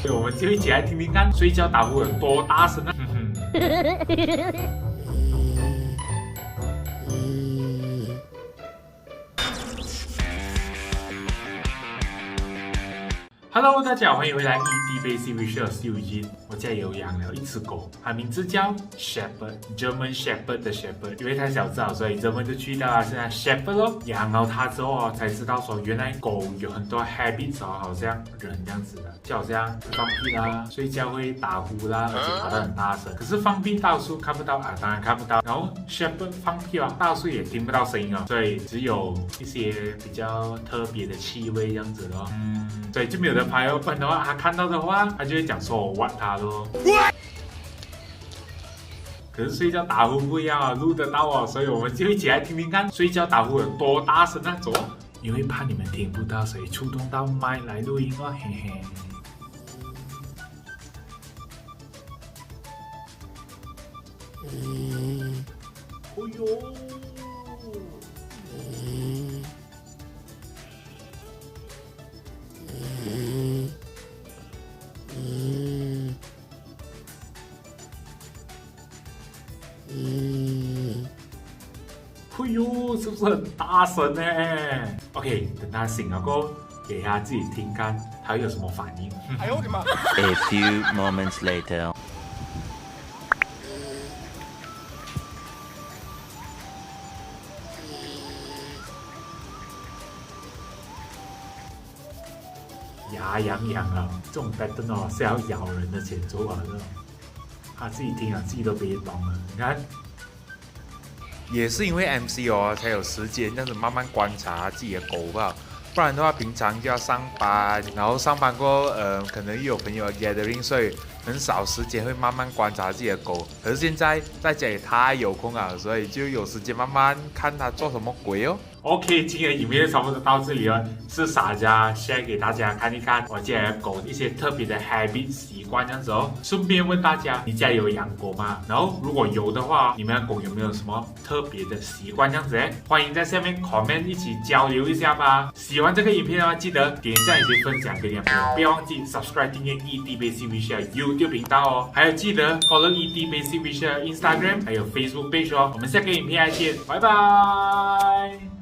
所以我们就一起来听听看睡觉打呼有多大声啊！Hello， 大家好，欢迎回来 ED Basic Visual 西游记。我家有养了一只狗，它名字叫 Shepherd，German Shepherd 的 Shepherd，因为太小只了，所以German就去掉了，现在 Shepherd 咯。养了它之后才知道说，原来狗有很多 habits 哦，好像人这样子的，就好像放屁啦，睡觉会打呼啦，而且跑得很大声。可是放屁大多数看不到啊，当然看不到。然后 Shepherd 放屁啊，大多数也听不到声音哦，所以只有一些比较特别的气味这样子咯。所以就没有人拍哦，不然的话他看到的话，他就会讲说我挖他咯。可是睡觉打呼不一样啊，录得到哦，所以我们就一起来听听看睡觉打呼有多大声那种。因为怕你们听不到，所以触动到麦来录音哦，嘿嘿。哎呦！哎呦，是不是很大声呢 ？OK， 等他醒了过后，给他自己听看，他会有什么反应。哎呦我的妈 ！A few moments later. 牙痒痒啊，这种 pattern 哦是要咬人的前奏啊，这种他自己听啊，自己都别懂了。你看。也是因为 MC 哦，才有时间这样子慢慢观察自己的狗吧，不然的话平常就要上班，然后上班过后可能又有朋友 gathering， 所以很少时间会慢慢观察自己的狗。可是现在在家里太有空了，所以就有时间慢慢看它做什么鬼哦。OK， 今天的影片差不多到这里了，是傻家 share 给大家看一看我家的狗一些特别的 habit 习惯这样子哦。顺便问大家，你家有养狗吗？然后如果有的话，你们的狗有没有什么特别的习惯这样子？欢迎在下面 comment 一起交流一下吧。喜欢这个影片的话，记得点赞以及分享给你的朋友，不要忘记 subscribe 订阅 ED Basic Visual YouTube 频道哦。还有记得 follow ED Basic Visual Instagram 还有 Facebook page 哦。我们下个影片再见，拜拜。